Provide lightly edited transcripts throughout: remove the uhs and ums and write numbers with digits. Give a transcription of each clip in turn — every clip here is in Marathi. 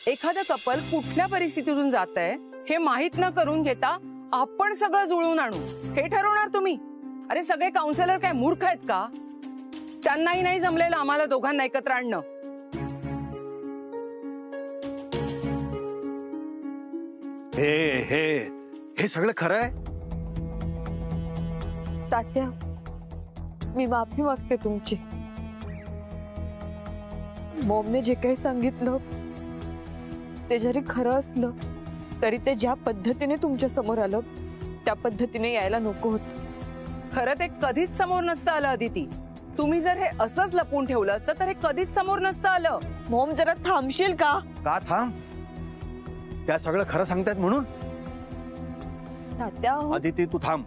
एखादं कपल कुठल्या परिस्थितीतून जात आहे हे माहित न करून घेता आपण सगळं जुळवून आणू हे ठरवणार तुम्ही? अरे सगळे काउन्सिलर काय मूर्ख आहेत का? त्यांनाही नाही जमलेलं आम्हाला दोघांना एकत्र आणणं. हे हे हे सगळं खरं आहे? तात्या, मी माफी मागते तुमची. मॉमने जे काही सांगितलं ते जरी खरं असलं तरी ते ज्या पद्धतीने तुमच्या समोर आलं त्या पद्धतीने यायला नको होतं. खरं ते कधीच समोर नसतं आलं अदिती. तुम्ही जर हे असंच लपवून ठेवलं असतं तर हे कधीच समोर नसतं आलं. मॉम जरा थांबशील का? का थांब? त्या सगळं खरं सांगतायत म्हणून? तात्या अदिती तू थांब,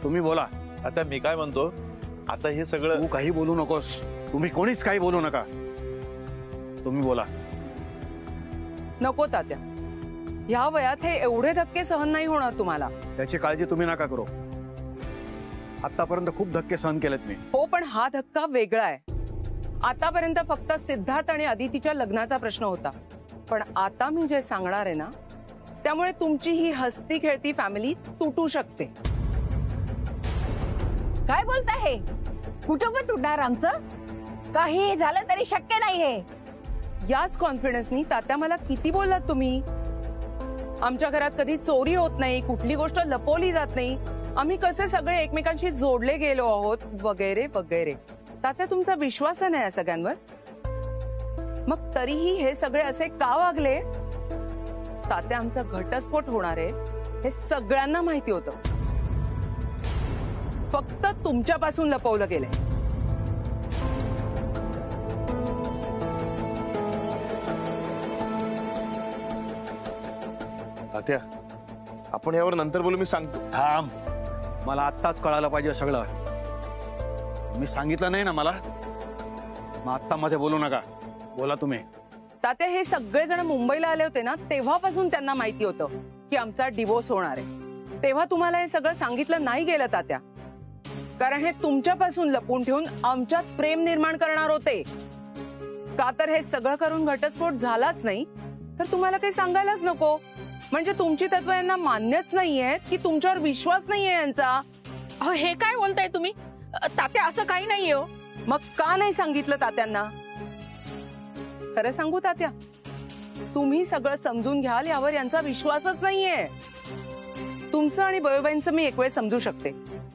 तुम्ही बोला. आता मी काय म्हणतो, आता हे सगळं तू काही बोलू नकोस. तुम्ही कोणीच काही बोलू नका. तुम्ही बोला. नको तात्या, ह्या वयात हे एवढे धक्के सहन नाही होणार तुम्हाला. त्याची काळजी तुम्ही नका करू. आतापर्यंत खूप धक्के सहन केलेत मी. हो, पण हा धक्का वेगळा आहे. आतापर्यंत फक्त सिद्धार्थ आणि अदितीच्या लग्नाचा प्रश्न होता, पण आता मी जे सांगणार आहे ना त्यामुळे तुमची ही हसती खेळती फॅमिली तुटू शकते. काय बोलताय हे? कुठं पण तुटणार आमचं? काही झालं तरी शक्य नाही हे. याच कॉन्फिडन्सनी तात्या मला किती बोललात तुम्ही. आमच्या घरात कधी चोरी होत नाही, कुठली गोष्ट लपवली जात नाही, आम्ही कसे सगळे एकमेकांशी जोडले गेलो आहोत वगैरे वगैरे. तात्या तुमचा विश्वास नाही या सगळ्यांवर? मग तरीही हे सगळे असे का वागले? तात्या आमचा घटस्फोट होणार आहे हे सगळ्यांना माहिती होतं, फक्त तुमच्यापासून लपवलं गेलंय. तात्या, आपण यावर नंतर बोलू. मी सांगतो. थांब, मला आत्ताच कळायला पाहिजे सगळं. मी सांगितलं नाही ना मला, मग आत्ता मध्ये बोलू नका. बोला तुम्ही. तात्या हे सगळेजण मुंबईला आले होते ना तेव्हापासून त्यांना माहिती होतं की आमचा डिवोर्स होणार आहे. तेव्हा तुम्हाला हे सगळं सांगितलं नाही गेलं तात्या, कारण हे तुमच्यापासून लपून ठेवून आमच्यात प्रेम निर्माण करणार होते. का तर हे सगळं करून घटस्फोट झालाच नाही तर तुम्हाला काही सांगायलाच नको. म्हणजे तुमची तत्व यांना मान्यच नाहीये की तुमच्यावर विश्वास नाहीये यांचा. हे काय बोलताय तुम्ही? तात्या असं काही नाहीये हो. मग का नाही सांगितलं तात्यांना? खरं सांगू तात्या, तुम्ही सगळं समजून घ्याल यावर यांचा विश्वासच नाहीये. तुमचं आणि बयोबाईंचं मी एक वेळ समजू शकते,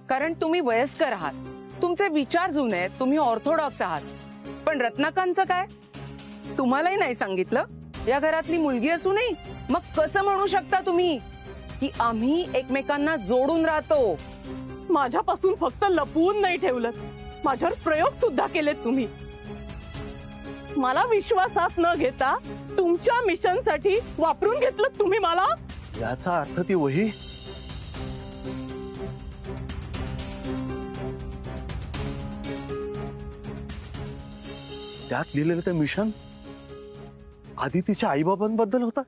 कारण तुम्ही वयस्कर आहात, तुमचे विचार जुने आहेत, तुम्ही ऑर्थोडॉक्स आहात. पण रत्नाकांतचं काय? तुम्हालाही नाही सांगितलं? या घरातली मुलगी असू नये मग कसं म्हणू शकता तुम्ही की आम्ही एकमेकांना जोडून राहतो? माझ्यापासून फक्त लपवून नाही ठेवलं, माझ्यावर प्रयोग सुद्धा केलेत तुम्ही. मला विश्वासात न घेता तुमच्या मिशन साठी वापरून घेतलं तुम्ही मला. याचा अर्थ ती वही त्यात लिहिलेलं ते मिशन आदितीच्या आईबाबांबद्दल होता.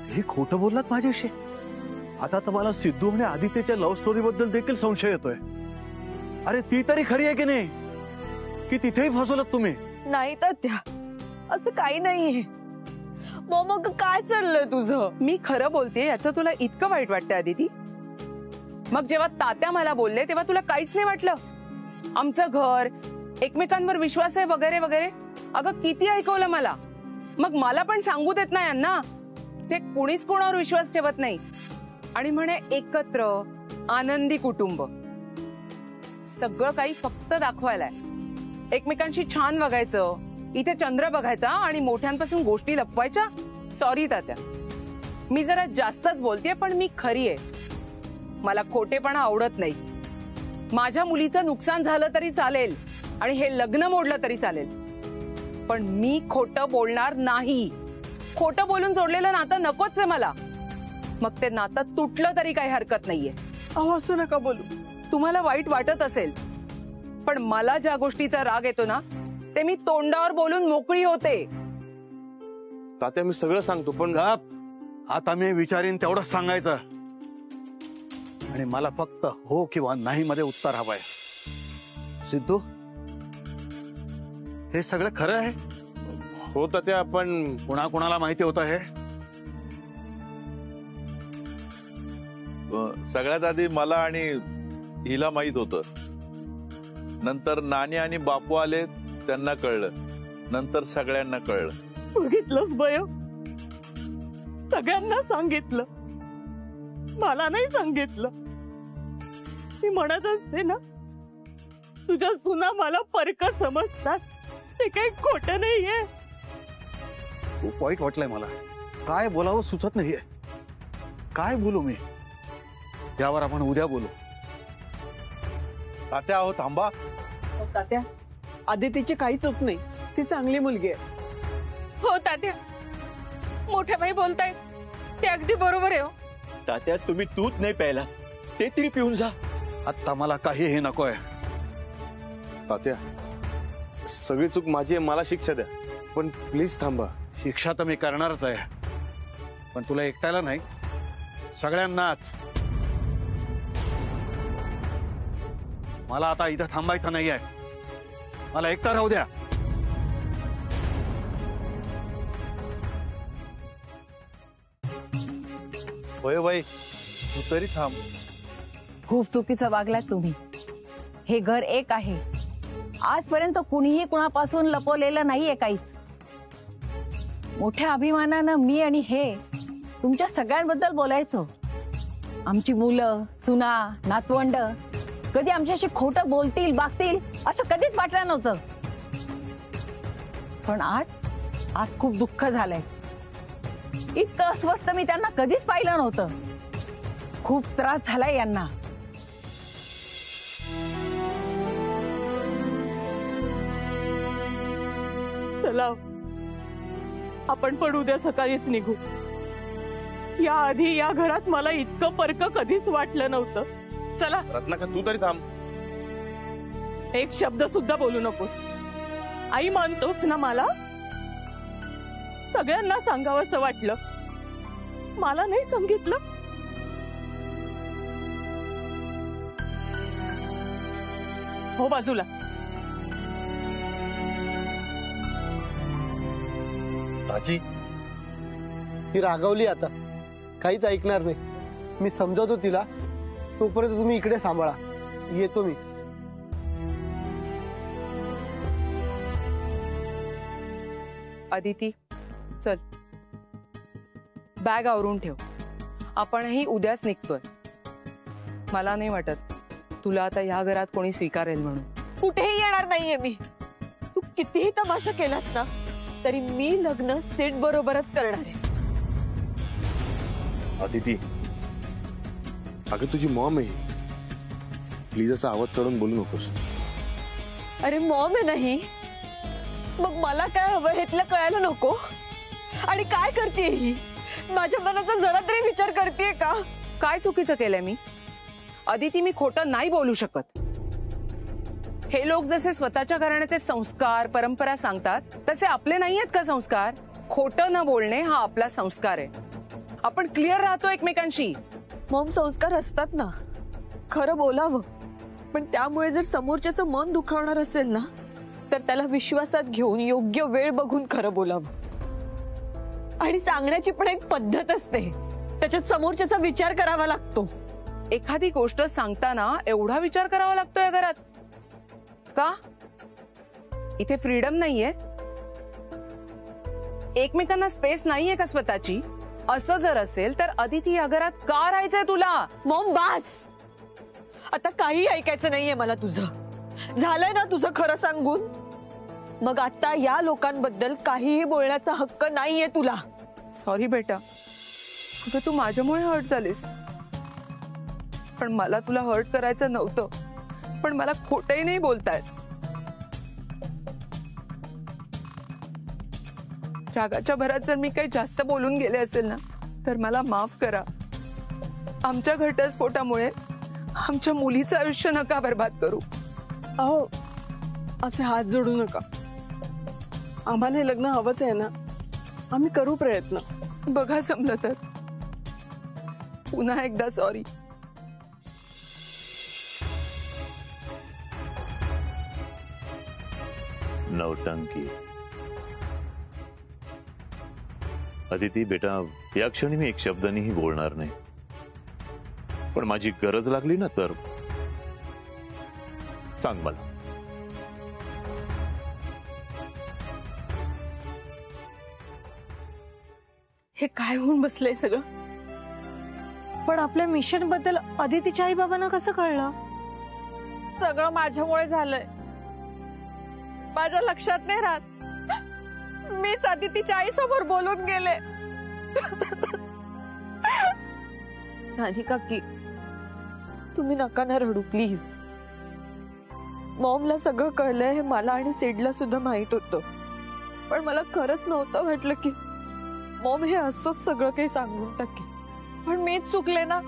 हे खोटं बोललात माझ्याशी. आता तर मला सिद्धू आणि आदितीच्या लव्ह स्टोरी बद्दल देखील संशय येतोय. अरे ती तरी खरी आहे की नाही, की तिथेही फसवलात तुम्ही? नाही तात्या, असं काही नाहीये. मग काय चाललंय तुझं? मी खरं बोलतेय याचं तुला इतकं वाईट वाटतंय अदिती? मग जेव्हा तात्या मला बोलले तेव्हा तुला काहीच नाही वाटलं? आमचं घर, एकमेकांवर विश्वास आहे वगैरे वगैरे. अगं किती ऐकवलं मला. मग मला पण सांगू देत नाही यांना. ते कुणीच कोणावर विश्वास ठेवत नाही आणि म्हणे एकत्र आनंदी कुटुंब. सगळं काही फक्त दाखवायलाय. एकमेकांशी छान वागायचं, इथे चंद्र बघायचा आणि मोठ्यांपासून गोष्टी लपवायच्या. सॉरी तात्या, मी जरा जास्तच बोलतेय, पण मी खरी आहे. मला खोटेपणा आवडत नाही. माझ्या मुलीचं नुकसान झालं तरी चालेल आणि हे लग्न मोडलं तरी चालेल, पण मी खोटं बोलणार नाही. खोटं बोलून जोडलेलं नातं नकोच आहे मला. मग ते नातं तुटलं तरी काही हरकत नाहीये. अहो असं नका बोलू. तुम्हाला वाईट वाटत असेल, पण मला ज्या गोष्टीचा राग येतो ना ते मी तोंडावर बोलून मोकळी होते. तात्या मी सगळं सांगतो, पण आता मी विचारीन तेवढंच सांगायचं आणि मला फक्त हो किंवा नाही मध्ये उत्तर हवंय. सिद्धू, हे सगळं खरं आहे? हो तात्या, पण कोणाला माहिती होतं हे? सगळ्यात आधी मला आणि हिला माहित होतं. नंतर नानी आणि बापू आले, त्यांना कळलं. नंतर सगळ्यांना कळलं. बघितलंच बय, सगळ्यांना सांगितलं, मला नाही सांगितलं. मी म्हणत असते ना, तुझ्या सुना मला परक समजतात, ते काही खोटं नाहीये. खूप वाईट वाटलंय मला. काय बोलावं सुचत नाहीये. काय बोलू मी? यावर आपण उद्या बोलू. तात्या आहो थांबा. तात्या, आदितीची काही चूक नाही, ती चांगली मुलगी आहे. हो तात्या, मोठे भाई बोलताय ते अगदी बरोबर आहे. हो तात्या, तुम्ही दूध नाही प्यायला, ते तरी पिऊन जा. आता मला काही हे नकोय. तात्या सगळी चूक माझी आहे, मला शिक्षा द्या, पण प्लीज थांबा. शिक्षा तर मी करणारच आहे, पण तुला एकट्याला नाही, सगळ्यांनाच. मला आता इथं थांबायचं नाही आहे. मला एकटा राहू द्या. होय बाई, तू तरी थांब. खूप चुकीचं वागलात तुम्ही. हे घर एक आहे. आजपर्यंत कुणीही कुणापासून लपवलेलं नाहीये काहीच. मोठ्या अभिमानानं मी आणि हे तुमच्या सगळ्यांबद्दल बोलायचो. आमची मुलं, सुना, नातवंड कधी आमच्याशी खोटं बोलतील, वागतील असं कधीच वाटलं नव्हतं. पण आज खूप दुःख झालंय. इतकं अस्वस्थ मी त्यांना कधीच पाहिलं नव्हतं. खूप त्रास झालाय यांना. चला, आपण पण उद्या सकाळीच निघू. या आधी या घरात मला इतकं परक कधीच वाटलं नव्हतं. चला. रत्नाकर तू तरी थांब. एक शब्द सुद्धा बोलू नकोस. आई मानतोस ना मला? सगळ्यांना सांगावंसं वाटलं, मला नाही सांगितलं. हो बाजूला. राजी, ती रागवली आता, काहीच ऐकणार नाही. मी समजवतो तिला. तोपर्यंत तुम्ही इकडे सांभाळा. येतो मी. अदिती, चल बॅग आवरून ठेव. आपणही उद्याच निघतोय. मला नाही वाटत तुला आता ह्या घरात कोणी स्वीकारेल म्हणून. कुठेही येणार नाहीये मी. तू कितीही तमाशा केलास ना, तरी मी लग्न सेट बरोबरच करणार आहे. अदिती, अगं तुझी मॉम आहे, प्लीज असा आवाज चढून बोलू नकोस. अरे मॉम आहे नाही, मग मला काय हवं हेतलं कळायला नको. आणि काय करते ही? माझ्या मनाचा जरा तरी विचार करते का? काय चुकीचं केलंय मी? अदिती, मी खोटं नाही बोलू शकत. हे लोक जसे स्वतःच्या घराण्याचे संस्कार, परंपरा सांगतात, तसे आपले नाही आहेत का संस्कार? खोटं न बोलणे हा आपला संस्कार आहे. आपण क्लिअर राहतो एकमेकांशी. मॉम, संस्कार असतात ना, खरं बोलावं. पण त्यामुळे जर समोरच्याचं मन दुखावणार असेल ना, तर त्याला विश्वासात घेऊन योग्य वेळ बघून खरं बोलावं. आणि सांगण्याची पण एक पद्धत असते, त्याच्यात समोरच्याचा विचार करावा लागतो. एखादी गोष्ट सांगताना एवढा विचार करावा लागतो या घरात का? इथे फ्रीडम नाहीये? एकमेकांना स्पेस नाहीये का स्वतःची? असं जर असेल तर अदिती या घरात का राहायचंय तुला? मॉम, बास. आता काही ऐकायचं नाहीये मला तुझं. झालंय ना तुझं खरं सांगून? मग आता या लोकांबद्दल काहीही बोलण्याचा हक्क नाहीये तुला. सॉरी बेटा, अगं तू माझ्यामुळे हर्ट झालीस. पण मला तुला हर्ट करायचं नव्हतं. पण मला खोटंही नाही बोलतायत. रागाच्या भरात जर मी काही जास्त बोलून गेले असेल ना, तर मला माफ करा. आमच्या घटस्फोटामुळे आमच्या मुलीचं आयुष्य नका बर्बाद करू. अहो, असे हात जोडू नका. आम्हाला हे लग्न हवंच आहे ना, आम्ही करू प्रयत्न. बघा जमलं तर. पुन्हा एकदा सॉरी. नौटंकी. अदिती बेटा, या क्षणी मी एक शब्दानेही बोलणार नाही, पण माझी गरज लागली ना तर सांग मला. हे काय होऊन बसलंय सगळं? पण आपल्या मिशन बद्दल अदितीच्या आई बाबांना कसं कळलं? सगळं माझ्यामुळे झालंय. माझ्या लक्षात नाही राहत. मीच अदितीच्या आई समोर बोलून गेले. नानी काकी, तुम्ही नका ना रडू प्लीज. मॉमला सगळं कळलंय हे मला आणि सिडला सुद्धा माहित होतं, पण मला खरंच नव्हतं वाटलं की मॉम हे असंच सगळं काही सांगून टाकेल. पण मीच चुकले ना.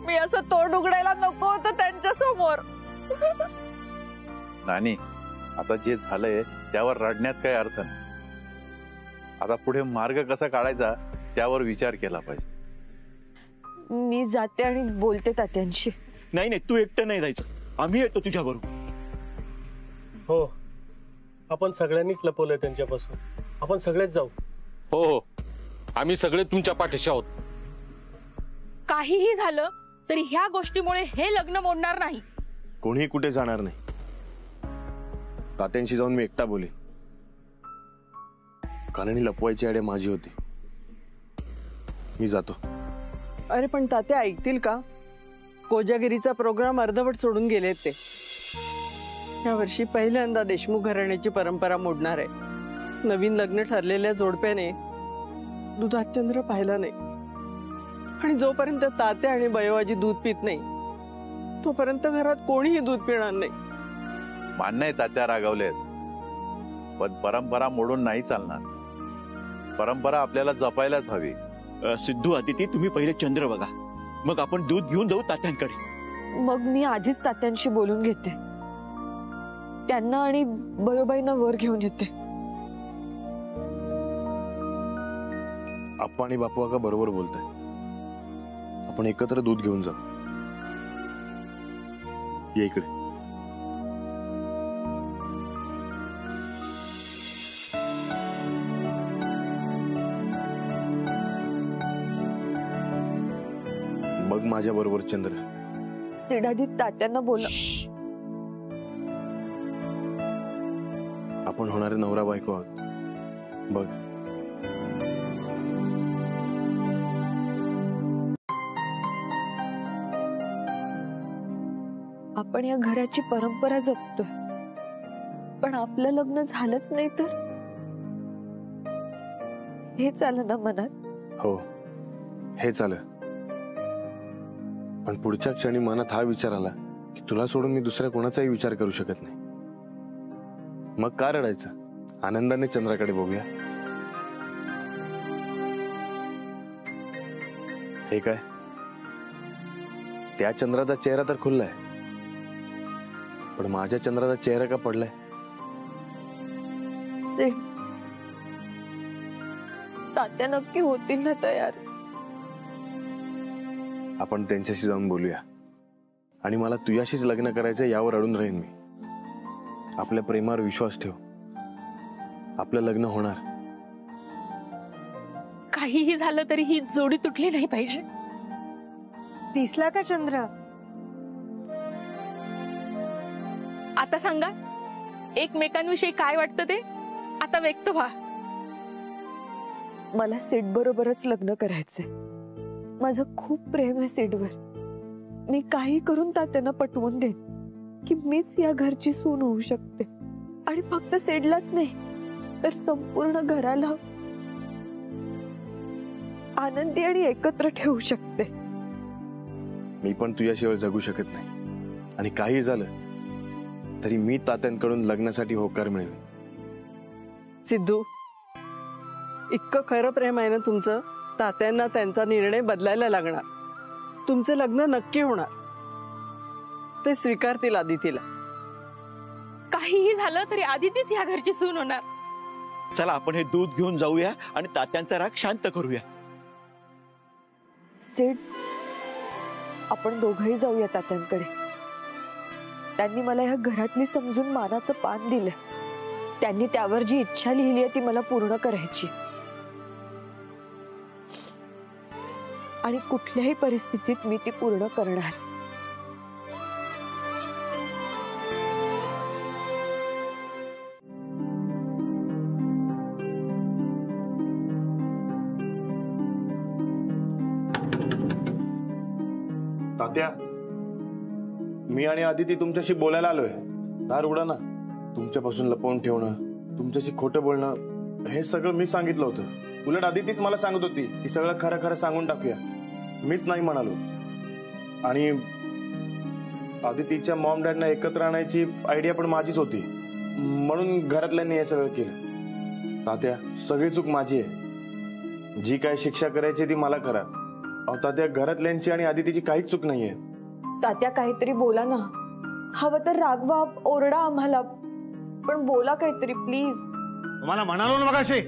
मी असं तोंड उघडायला नको होतं त्यांच्या समोर. नानी, आता जे झालंय त्यावर रडण्यात काही अर्थ नाही. आता पुढे मार्ग कसा काढायचा त्यावर विचार केला पाहिजे. मी जाते आणि बोलते तात्यांशी. नाही नाही, तू एकटं नाही जायचं, आम्ही येतो तुझ्या बरोबर. हो, आपण सगळ्यांनीच लपवलंय त्यांच्यापासून. आपण सगळेच जाऊ. हो हो, आम्ही सगळे तुमच्या पाठीशी आहोत. काहीही झालं तरी ह्या गोष्टीमुळे हे लग्न मोडणार नाही. कोणीही कुठे जाणार नाही. तात्यांशी जाऊन मी एकटा बोलेन, कारण ही लपवायची आयडिया माझी होती. मी जातो. अरे पण तात्या ऐकतील का? कोजागिरीचा प्रोग्राम अर्धवट सोडून गेलेत ते. या वर्षी पहिल्यांदा देशमुख घराण्याची परंपरा मोडणार आहे. नवीन लग्न ठरलेल्या जोडप्याने दुधात चंद्र पाहिला नाही, आणि जोपर्यंत तात्या आणि बयोआजी दूध पित नाही तोपर्यंत घरात कोणीही दूध पिणार नाही. मान्य आहे तात्या रागावलेत, पण परंपरा मोडून नाही चालणार. परंपरा आपल्याला जपायलाच हवी. सिद्धू, अदिती, तुम्ही पहिले चंद्र बघा, मग आपण दूध घेऊन जाऊ तात्यांकडे. मग मी आधीच तात्यांशी बोलून घेते. त्यांना आणि बयोबाईंना वर घेऊन येते. आप्पा आणि बापू का बरोबर बोलताय. आपण एकत्र दूध घेऊन जाऊ. ये इकडे. बघ माझ्या बरोबर चंद्र. सिडादी तात्यांना बोला. आपण होणारे नवरा बायको आहोत. बघ. आपण या घराची परंपरा जपतोय, पण आपलं लग्न झालंच नाही तर हे चालं ना मनात? हो, हे चालं. पण पुढच्या क्षणी मनात हा विचार आला की तुला सोडून मी दुसऱ्या कोणाचाही विचार करू शकत नाही. मग का रडायचं? आनंदाने चंद्राकडे बघूया. हे काय, त्या चंद्राचा चेहरा तर खुललाय, पण माझ्या चंद्राचा चेहरा का पडलाय? तात्या नक्की होतील ना तयार? आपण त्यांच्याशी जाऊन बोलूया. आणि मला तुझ्याशीच लग्न करायचं यावर अडून राहीन मी. आपल्या प्रेमावर विश्वास ठेव. आपलं लग्न होणार. काहीही झालं तरी ही जोडी तुटली नाही पाहिजे. दिसला का चंद्र? आता सांगा, एकमेकांविषयी काय वाटतं ते आता व्यक्त व्हा. मला सीट बरोबरच लग्न करायचंय. माझं खूप प्रेम आहे सीटवर. मी काही करून तात्यांना पटवून देईन की मीच या घरची सून होऊ शकते. आणि फक्त सीडलाच नाही तर संपूर्ण घराला आनंदी आणि एकत्र ठेवू शकते. मी पण तुझ्याशिवाय जगू शकत नाही. आणि काही झालं तरी मी तात्यांकडून लग्नासाठी होकार मिळवेन. सिद्धू, इतकं खरं प्रेम आहे ना तुमचं, तात्यांना त्यांचा निर्णय बदलायला लागणार. तुमचं लग्न नक्की होणार. ते स्वीकारतील आदितीला. काहीही झालं तरी आदितीच या घरची सून होणार. चला आपण हे दूध घेऊन जाऊया आणि तात्यांचा राग शांत करूया. सीड, आपण दोघंही जाऊया तात्यांकडे. त्यांनी मला या घरातली समजून मानाचं पान दिलं. त्यांनी त्यावर जी इच्छा लिहिली आहे ती मला पूर्ण करायची. आणि कुठल्याही परिस्थितीत मी ती पूर्ण करणार. तात्या, मी आणि आदिती तुमच्याशी बोलायला आलोय. दार उघडा ना. तुमच्यापासून लपवून ठेवणं, तुमच्याशी खोटं बोलणं, हे सगळं मी सांगितलं होतं. उलट आदितीच मला सांगत होती की सगळं खरं खरं सांगून टाकूया. मीच नाही म्हणालो. आणि आदितीच्या मॉम डॅडना एकत्र आणायची आयडिया पण माझीच होती, म्हणून घरातल्यांनी हे सगळं केलं. तात्या, सगळी चूक माझी आहे. जी काय शिक्षा करायची ती मला करा. अहो तात्या, घरातल्यांची आणि आदितीची काहीच चूक नाहीये. तात्या, काहीतरी बोला ना. हवं तर रागवा, ओरडा आम्हाला, पण बोला काहीतरी प्लीज. तुम्हाला म्हणालो ना मगाशी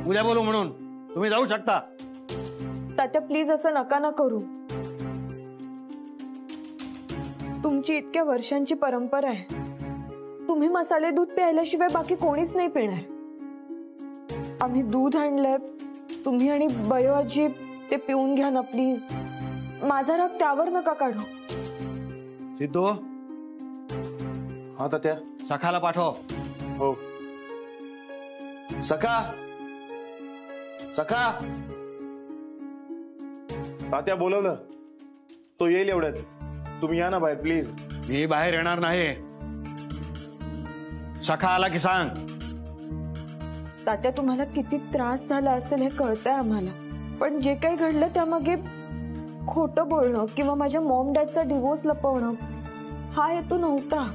उद्या बोलू म्हणून. तुम्ही जाऊ शकता. तात्या प्लीज असं नका ना करू. तुमची इतक्या वर्षांची परंपरा आहे. तुम्ही मसाले दूध प्यायल्याशिवाय बाकी कोणीच नाही पिणार. आम्ही दूध आणलंय, तुम्ही आणि बयो आजी ते पिऊन घ्या ना प्लीज. माझा राग त्यावर नका काढू. सिद्धू, हा तात्या. सखाला पाठव. हो. सखा, सखा. तात्या बोलवलं, तो येईल एवढ्यात. तुम्ही या ना बाहेर प्लीज. मी बाहेर येणार नाही. सखा आला की सांग. तात्या, तुम्हाला किती त्रास झाला असेल हे कळतंय आम्हाला, पण जे काही घडलं त्यामागे खोटं बोलणं किंवा माझ्या मॉम डॅडचा डिवोर्स लपवणं हा हेतू नव्हता.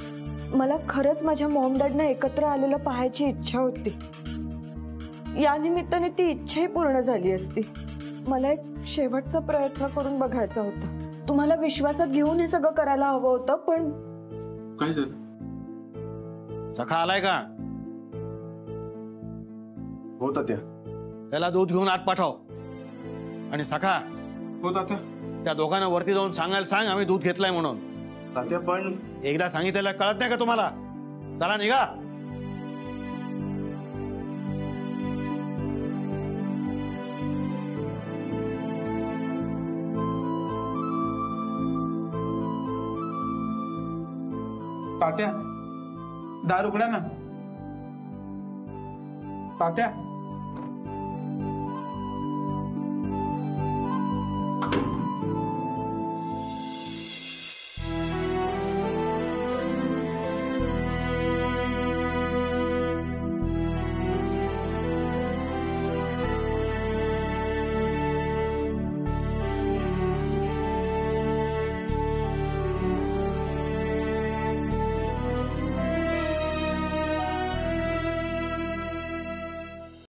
मला खरंच माझ्या मॉम डॅडना एकत्र आलेलं पाहायची इच्छा होती. या निमित्ताने ती इच्छाही पूर्ण झाली असती. मला एक शेवटचा प्रयत्न करून बघायचा होता. तुम्हाला विश्वासात घेऊन हे सगळं करायला हवं होतं, पण काय झालं? सखा आलाय का? हो तात्या. त्याला दूध घेऊन आत पाठव. आणि सखा, हो तात्या. त्या दोघांना वरती जाऊन सांगायला सांग आम्ही दूध घेतलाय म्हणून. तात्या पण एकदा सांगितलेलं कळत नाही का तुम्हाला? चला निघा. तात्या, दार उघडा ना. तात्या.